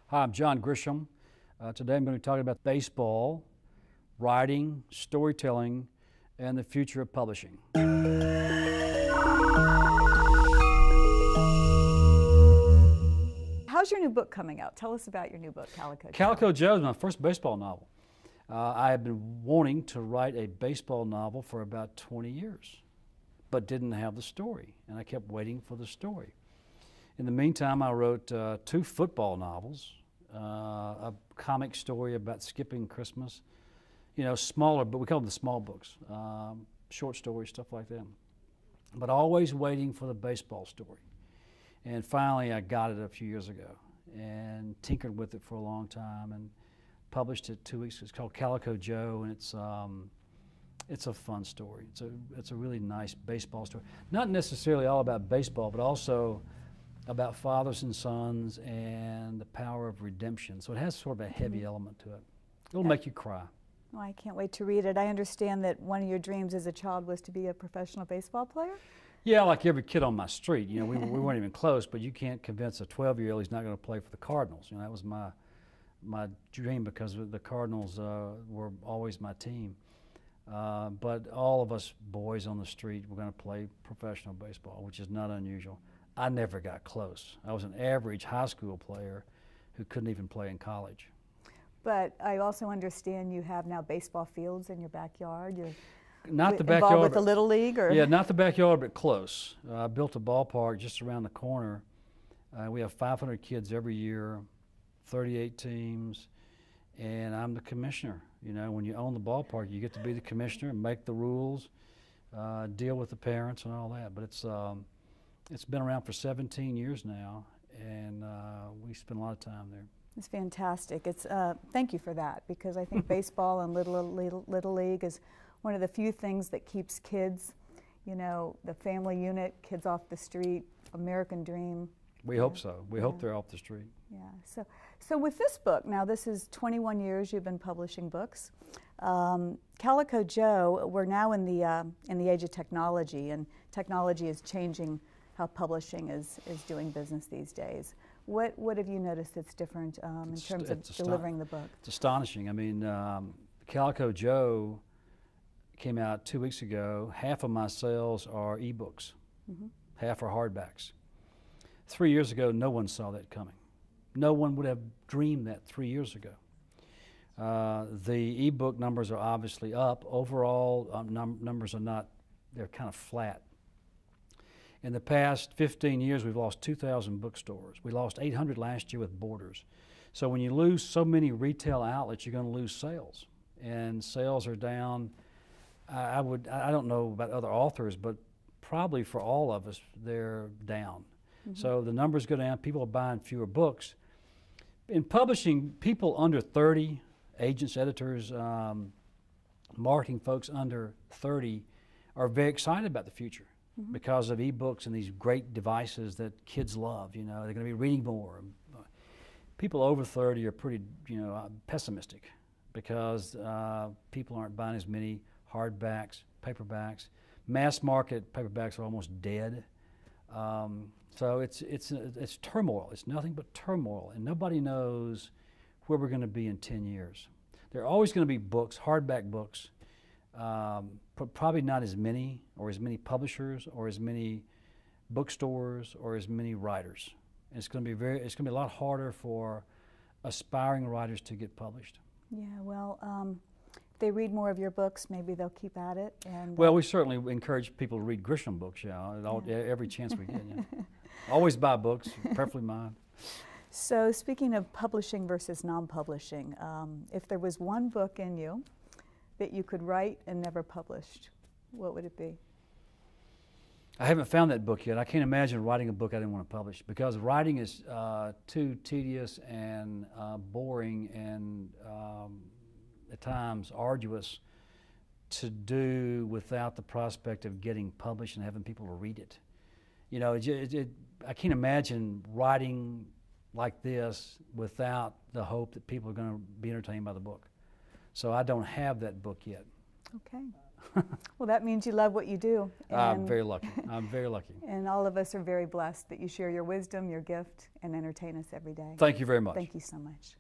Hi, I'm John Grisham. Today I'm going to be talking about baseball, writing, storytelling, and the future of publishing. How's your new book coming out? Tell us about your new book, Calico Joe. Calico Joe is my first baseball novel. I have been wanting to write a baseball novel for about 20 years, but didn't have the story, and I kept waiting for the story. In the meantime, I wrote 2 football novels, a comic story about skipping Christmas, you know, smaller, but we call them the small books, short stories, stuff like that. But always waiting for the baseball story. And finally, I got it a few years ago and tinkered with it for a long time and published it 2 weeks ago. It's called Calico Joe, and it's a fun story. It's a really nice baseball story. Not necessarily all about baseball, but also about fathers and sons and the power of redemption. So it has sort of a heavy element to it. It'll make you cry. Oh, I can't wait to read it. I understand that one of your dreams as a child was to be a professional baseball player? Yeah, like every kid on my street. You know, we weren't even close, but you can't convince a 12-year-old he's not going to play for the Cardinals. You know, that was my dream because the Cardinals were always my team. But all of us boys on the street were going to play professional baseball, which is not unusual. I never got close. I was an average high school player who couldn't even play in college. But I also understand you have now baseball fields in your backyard. You're not the backyard, involved with the Little League? Or? Yeah, not the backyard, but close. I built a ballpark just around the corner. We have 500 kids every year, 38 teams, and I'm the commissioner. You know, when you own the ballpark, you get to be the commissioner and make the rules, deal with the parents and all that. But it's been around for 17 years now, and we spend a lot of time there. It's fantastic. Thank you for that, because I think baseball and Little League is one of the few things that keeps kids, you know, the family unit, kids off the street, American dream. We hope so. We hope they're off the street. Yeah. So with this book, now this is 21 years you've been publishing books. Calico Joe, we're now in the age of technology, and technology is changing how publishing is doing business these days. What have you noticed that's different in terms of delivering the book? It's astonishing. I mean, Calico Joe came out 2 weeks ago. Half of my sales are ebooks, half are hardbacks. 3 years ago, no one saw that coming. No one would have dreamed that 3 years ago. The ebook numbers are obviously up. Overall, numbers are not, they're kind of flat. In the past 15 years, we've lost 2,000 bookstores. We lost 800 last year with Borders. So when you lose so many retail outlets, you're going to lose sales. And sales are down. I don't know about other authors, but probably for all of us, they're down. So the numbers go down, people are buying fewer books. In publishing, people under 30, agents, editors, marketing folks under 30 are very excited about the future because of ebooks and these great devices that kids love. You know, they're going to be reading more. People over 30 are pretty, you know, pessimistic because people aren't buying as many hardbacks, paperbacks. Mass market paperbacks are almost dead. So it's turmoil. It's nothing but turmoil, and nobody knows where we're going to be in 10 years. There are always going to be books, hardback books, but probably not as many, or as many publishers, or as many bookstores, or as many writers. And it's going to be a lot harder for aspiring writers to get published. Yeah, well, if they read more of your books, maybe they'll keep at it. And well, we certainly encourage people to read Grisham books, every chance we get. Always buy books, preferably mine. So speaking of publishing versus non-publishing, if there was one book in you that you could write and never published, what would it be? I haven't found that book yet. I can't imagine writing a book I didn't want to publish, because writing is too tedious and boring and at times arduous to do without the prospect of getting published and having people to read it. You know, I can't imagine writing like this without the hope that people are going to be entertained by the book. So I don't have that book yet. Okay. Well, that means you love what you do. I'm very lucky. I'm very lucky. And all of us are very blessed that you share your wisdom, your gift, and entertain us every day. Thank you very much. Thank you so much.